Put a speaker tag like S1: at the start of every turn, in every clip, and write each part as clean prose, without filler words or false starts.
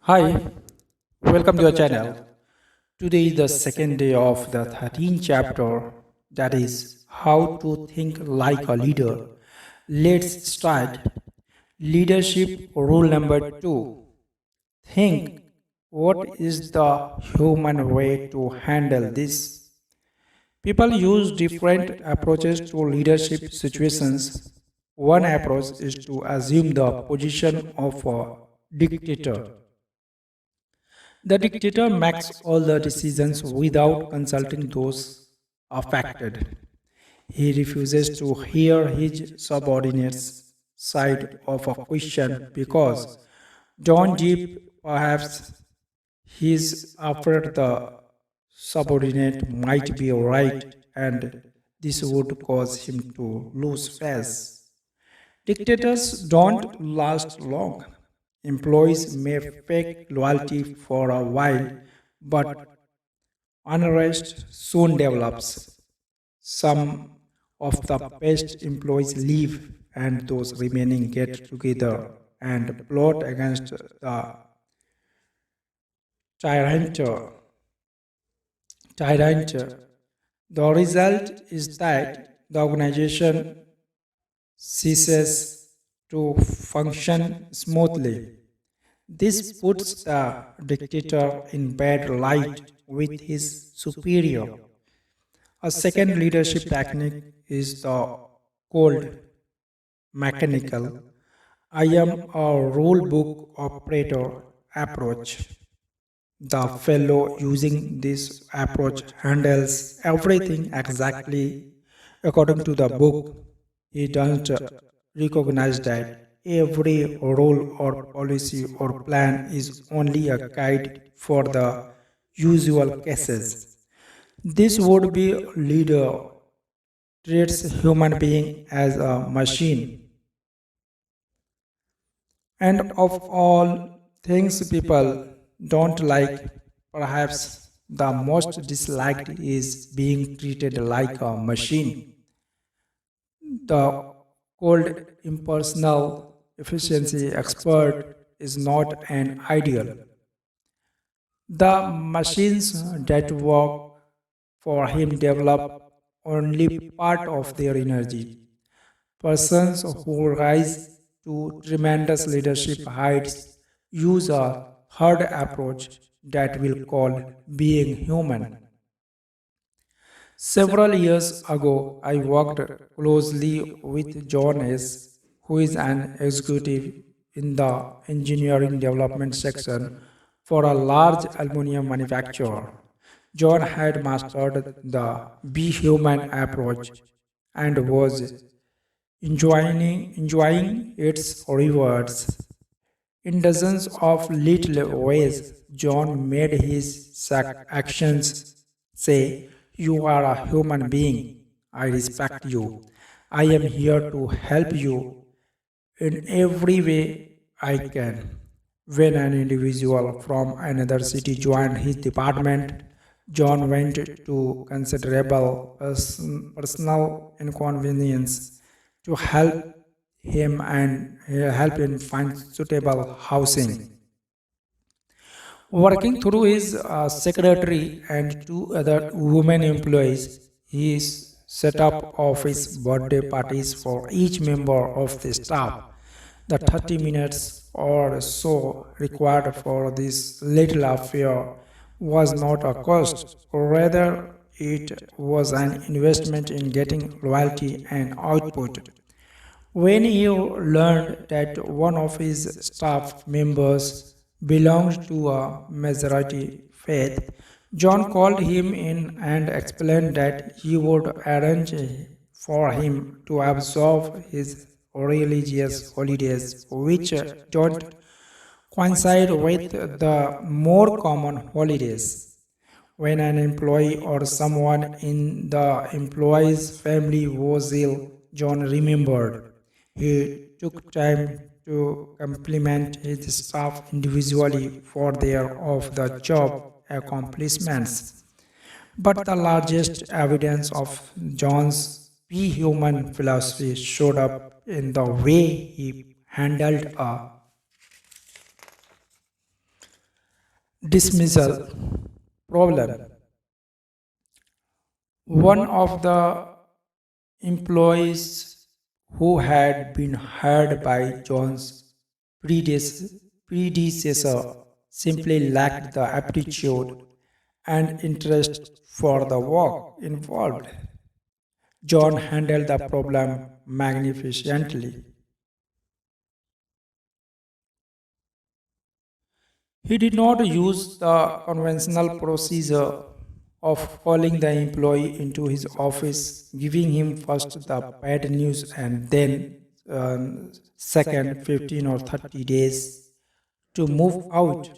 S1: Hi, welcome to your channel. Today is the second day of the 13th chapter, that is how to think like a leader. Let's start. Leadership rule number 2. Think, what is the human way to handle this? People use different approaches to leadership situations. One approach is to assume the position of a dictator. The dictator makes all the decisions without consulting those affected. He refuses to hear his subordinates' side of a question because John Deep perhaps he's afraid the subordinate might be right and this would cause him to lose face. Dictators don't last long. Employees may fake loyalty for a while, but unrest soon develops. Some of the best employees leave, and those remaining get together and plot against the tyrant. tyrant. The result is that the organization ceases to function smoothly. This puts the dictator in bad light with his superior. A second leadership technique is the cold mechanical I am a rule book operator approach. The fellow using this approach handles everything exactly according to the book. He doesn't recognize that every rule or policy or plan is only a guide for the usual cases. This would be leader treats human being as a machine. And of all things people don't like, perhaps the most disliked is being treated like a machine. The cold impersonal efficiency expert is not an ideal. The machines that work for him develop only part of their energy. Persons who rise to tremendous leadership heights use a third approach that we'll call being human. Several years ago, I worked closely with John S., who is an executive in the engineering development section for a large aluminum manufacturer. John had mastered the be human approach and was enjoying its rewards. In dozens of little ways, John made his actions say, "You are a human being. I respect you. I am here to help you in every way I can." When an individual from another city joined his department, John went to considerable personal inconvenience to help him find suitable housing. Working through his secretary and two other women employees, he set up office birthday parties for each member of the staff. The 30 minutes or so required for this little affair was not a cost, rather, it was an investment in getting loyalty and output. When he learned that one of his staff members belonged to a majority faith, John called him in and explained that he would arrange for him to observe his religious holidays, which don't coincide with the more common holidays. When an employee or someone in the employee's family was ill, John remembered. He took time to compliment his staff individually for their of the job accomplishments. But the largest evidence of John's pre-human philosophy showed up in the way he handled a dismissal problem. One of the employees who had been hired by John's predecessor simply lacked the aptitude and interest for the work involved. John handled the problem magnificently. He did not use the conventional procedure of calling the employee into his office, giving him first the bad news and then second 15 or 30 days to move out.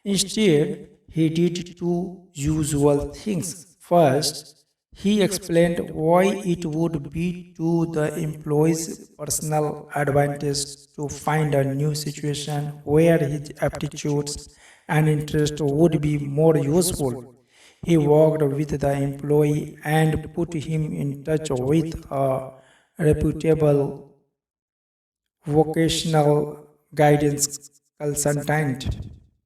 S1: Instead, he did two usual things. First, he explained why it would be to the employee's personal advantage to find a new situation where his aptitudes and interest would be more useful. He worked with the employee and put him in touch with a reputable vocational guidance consultant.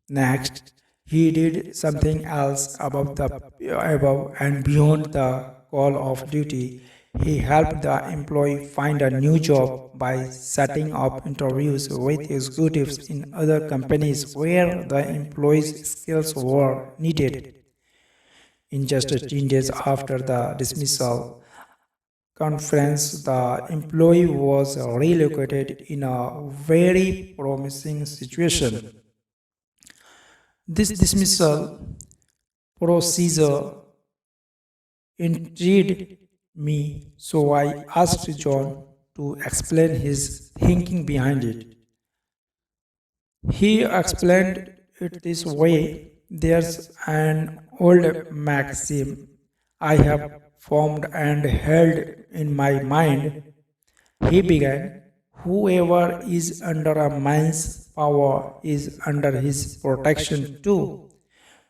S1: Next, he did something else above and beyond the call of duty. He helped the employee find a new job by setting up interviews with executives in other companies where the employee's skills were needed. In just 18 days after the dismissal conference, the employee was relocated in a very promising situation. This dismissal procedure intrigued me, so I asked John to explain his thinking behind it. He explained it this way: there's an old maxim I have formed and held in my mind. He began, whoever is under a man's power is under his protection too.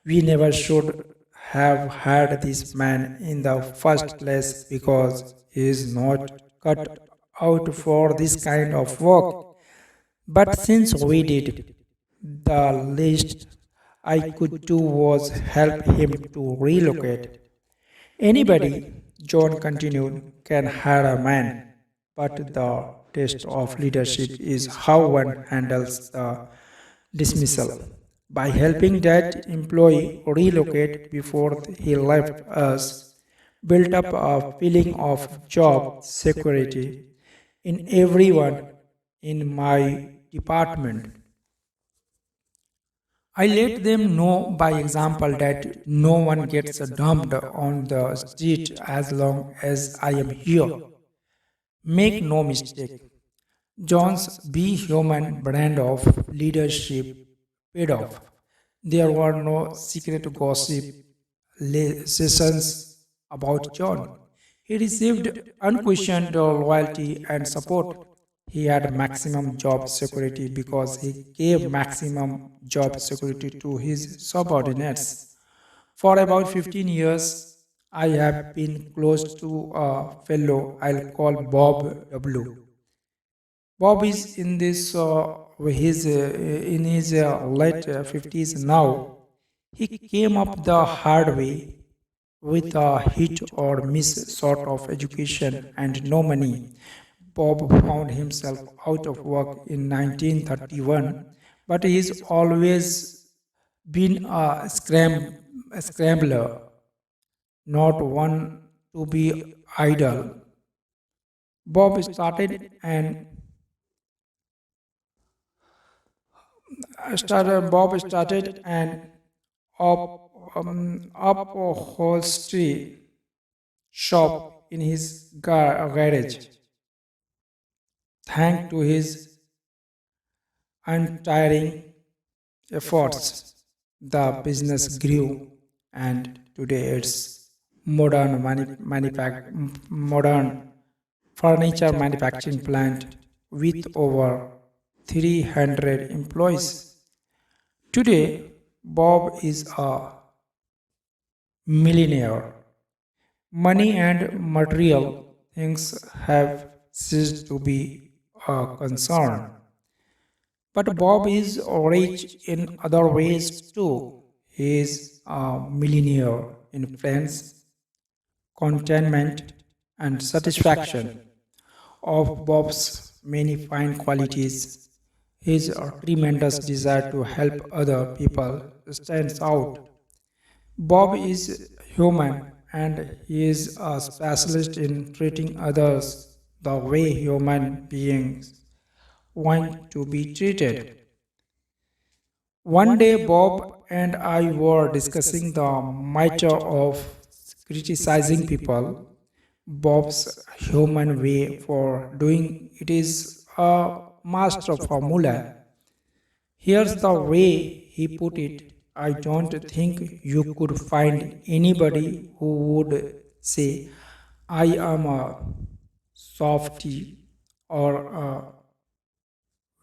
S1: We never should have had this man in the first place because he is not cut out for this kind of work. But since we did, the least I could do was help him to relocate. Anybody, John continued, can hire a man, but the test of leadership is how one handles the dismissal. By helping that employee relocate before he left us, built up a feeling of job security in everyone in my department. I let them know by example that no one gets dumped on the street as long as I am here. Make no mistake, John's Be Human brand of leadership paid off. There were no secret gossip sessions about John. He received unquestioned loyalty and support. He had maximum job security because he gave maximum job security to his subordinates. For about 15 years, I have been close to a fellow I'll call Bob W. Bob is in his late 50s now. He came up the hard way with a hit or miss sort of education and no money. Bob found himself out of work in 1931, but he's always been a scrambler, not one to be idle. Bob started and Bob started an upholstery shop in his garage. Thanks to his untiring efforts, the business grew, and today it's modern furniture manufacturing plant with over 300 employees. Today, Bob is a millionaire. Money and material things have ceased to be a concern. But Bob is rich in other ways too. He is a millionaire in friends, contentment, and satisfaction. Of Bob's many fine qualities, his tremendous desire to help other people stands out. Bob is human and he is a specialist in treating others the way human beings want to be treated. One day, Bob and I were discussing the matter of criticizing people. Bob's human way for doing it is a master formula. Here's the way he put it. I don't think you could find anybody who would say, I am a softy or a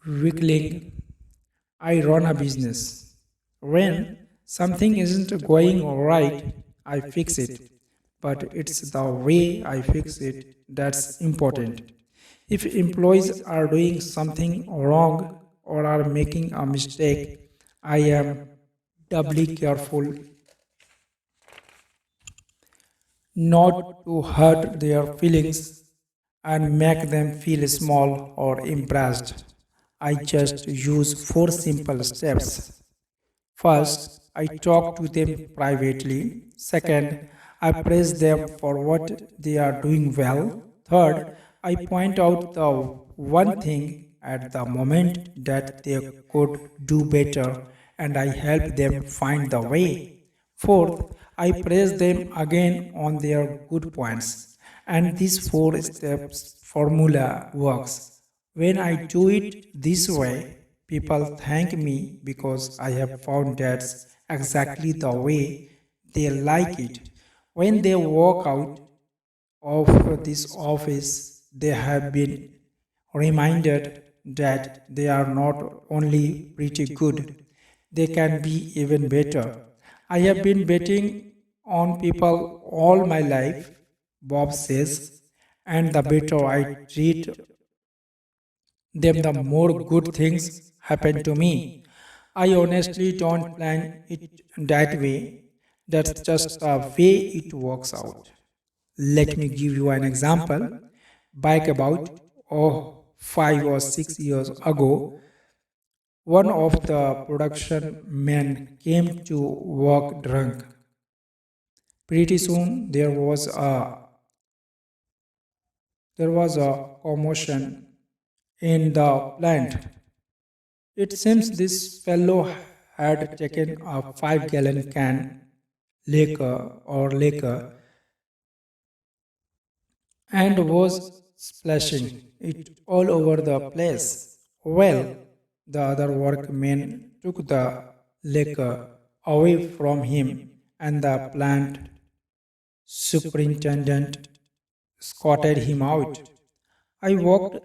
S1: weakling. I run a business. When something isn't going right, I fix it. But it's the way I fix it that's important. If employees are doing something wrong or are making a mistake, I am doubly careful not to hurt their feelings and make them feel small or embarrassed. I just use four simple steps. First, I talk to them privately. Second, I praise them for what they are doing well. Third, I point out the one thing at the moment that they could do better and I help them find the way. Fourth, I praise them again on their good points. And this four steps formula works. When I do it this way, people thank me because I have found that's exactly the way they like it. When they walk out of this office, they have been reminded that they are not only pretty good, they can be even better. I have been betting on people all my life, Bob says, and the better I treat them, the more good things happen to me. I honestly don't plan it that way. That's just the way it works out. Let me give you an example. Back about 5 or 6 years ago, one of the production men came to work drunk. Pretty soon there was a commotion in the plant. It seems this fellow had taken a 5 gallon can liquor and was splashing it all over the place. Well, the other workmen took the liquor away from him and the plant superintendent escorted him out. I walked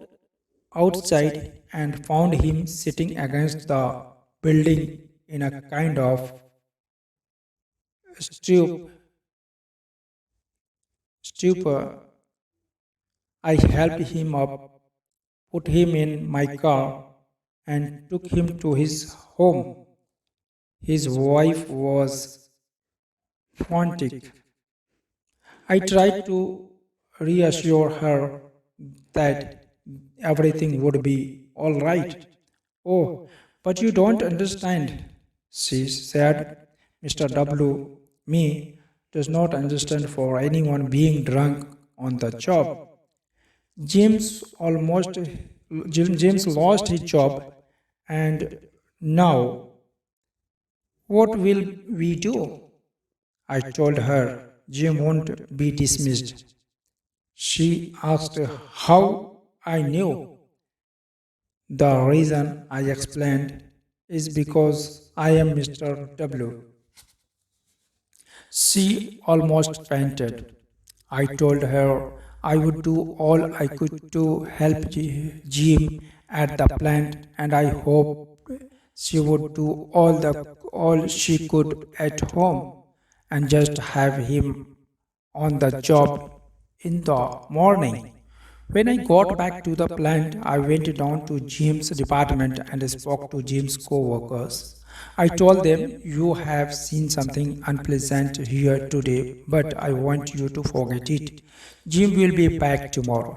S1: outside and found him sitting against the building in a kind of stup- stupor. I helped him up, put him in my car, and took him to his home. His wife was frantic. I tried to reassure her that everything would be all right. Oh, but you don't understand, she said. Mr. W. Me does not understand for anyone being drunk on the job. James almost James lost his job, and now what will we do? I told her Jim won't be dismissed. She asked how I knew. The reason I explained is because I am Mr. W. She almost fainted. I told her I would do all I could to help Jim at the plant, and I hoped she would do all she could at home and just have him on the job in the morning. When I got back to the plant, I went down to Jim's department and spoke to Jim's co-workers. I told them, "You have seen something unpleasant here today, but I want you to forget it. Jim will be back tomorrow.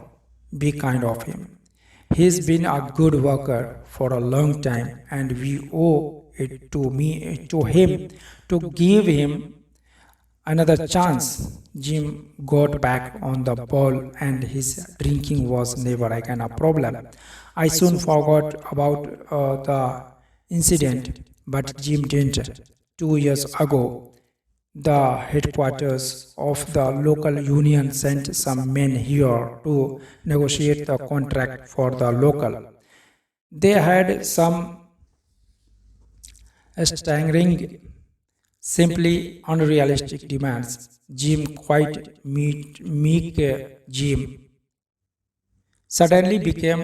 S1: Be kind of him. He's been a good worker for a long time, and we owe it to him to give him another chance." Jim got back on the ball and his drinking was never again a problem. I soon forgot about the incident, but Jim didn't. 2 years ago, the headquarters of the local union sent some men here to negotiate the contract for the local. They had some staggering, simply unrealistic demands. Jim, quite meek Jim, suddenly became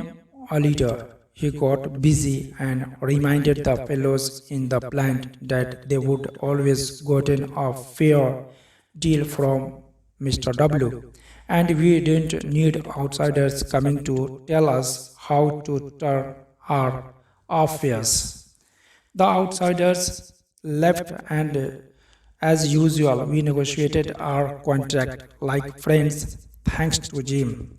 S1: a leader. He got busy and reminded the fellows in the plant that they would always gotten a fair deal from Mr. W. And we didn't need outsiders coming to tell us how to turn our affairs. The outsiders left, and as usual, we negotiated our contract like friends thanks to Jim.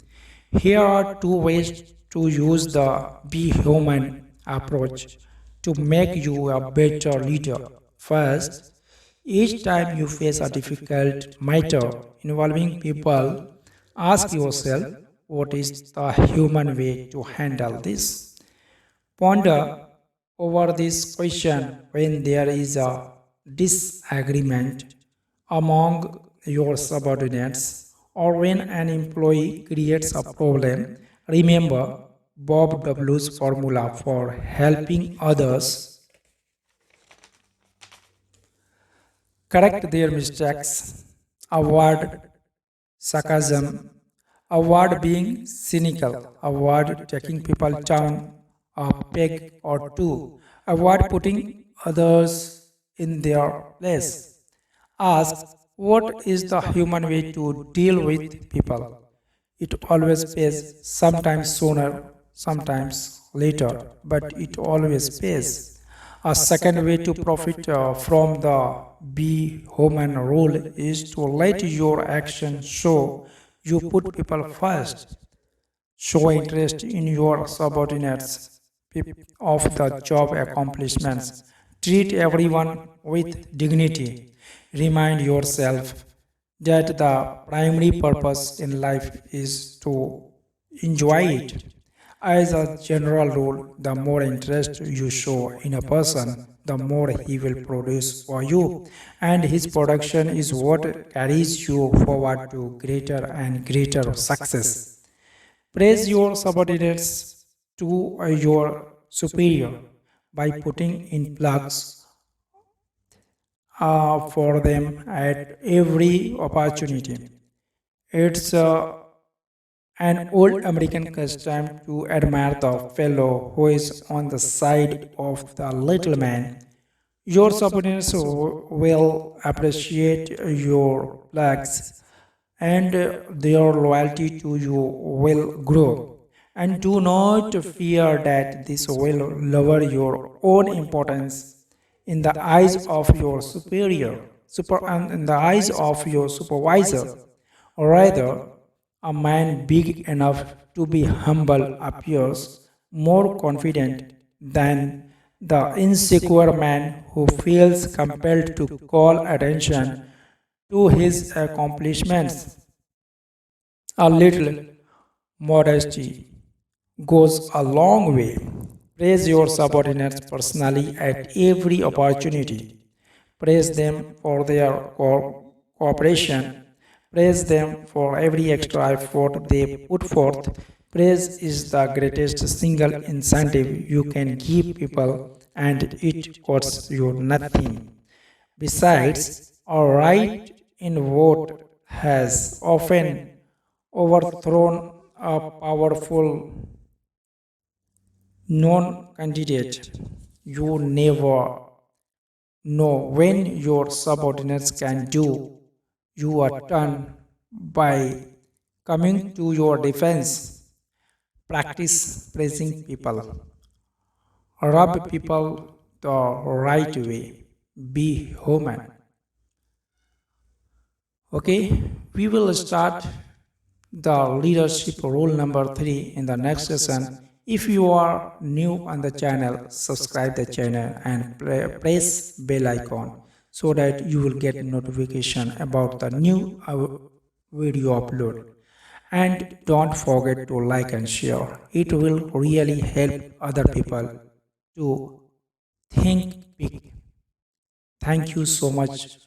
S1: Here are two ways to use the be human approach to make you a better leader. First, each time you face a difficult matter involving people, ask yourself, what is the human way to handle this? Ponder over this question when there is a disagreement among your subordinates or when an employee creates a problem. Remember Bob W's formula for helping others correct their mistakes. Avoid sarcasm, avoid being cynical, avoid taking people down a peg or two, avoid putting others in their place. Ask, what is the human way to deal with people? It always pays, sometimes sooner, sometimes later, but it always pays. A second way to profit from the be human rule is to let your action show you put people first. Show interest in your subordinates of the job accomplishments. Treat everyone with dignity. Remind yourself that the primary purpose in life is to enjoy it. As a general rule, the more interest you show in a person, the more he will produce for you, and his production is what carries you forward to greater and greater success. Praise your subordinates to your superior by putting in plugs for them at every opportunity. It's an old American custom to admire the fellow who is on the side of the little man. Your subordinates will appreciate your plugs, and their loyalty to you will grow. And do not fear that this will lower your own importance in the eyes of your and in the eyes of your supervisor. Rather, a man big enough to be humble appears more confident than the insecure man who feels compelled to call attention to his accomplishments. A little modesty goes a long way. Praise your subordinates personally at every opportunity. Praise them for their cooperation. Praise them for every extra effort they put forth. Praise is the greatest single incentive you can give people, and it costs you nothing. Besides, a right in vote has often overthrown a powerful non candidate. You never know when your subordinates can do you a turn by coming to your defense. Practice praising people. Rub people the right way. Be human. Okay, we will start the leadership rule number 3 in the next session. If you are new on the channel, subscribe the channel and press bell icon so that you will get notification about the new video upload. And don't forget to like and share. It will really help other people to think big. Thank you so much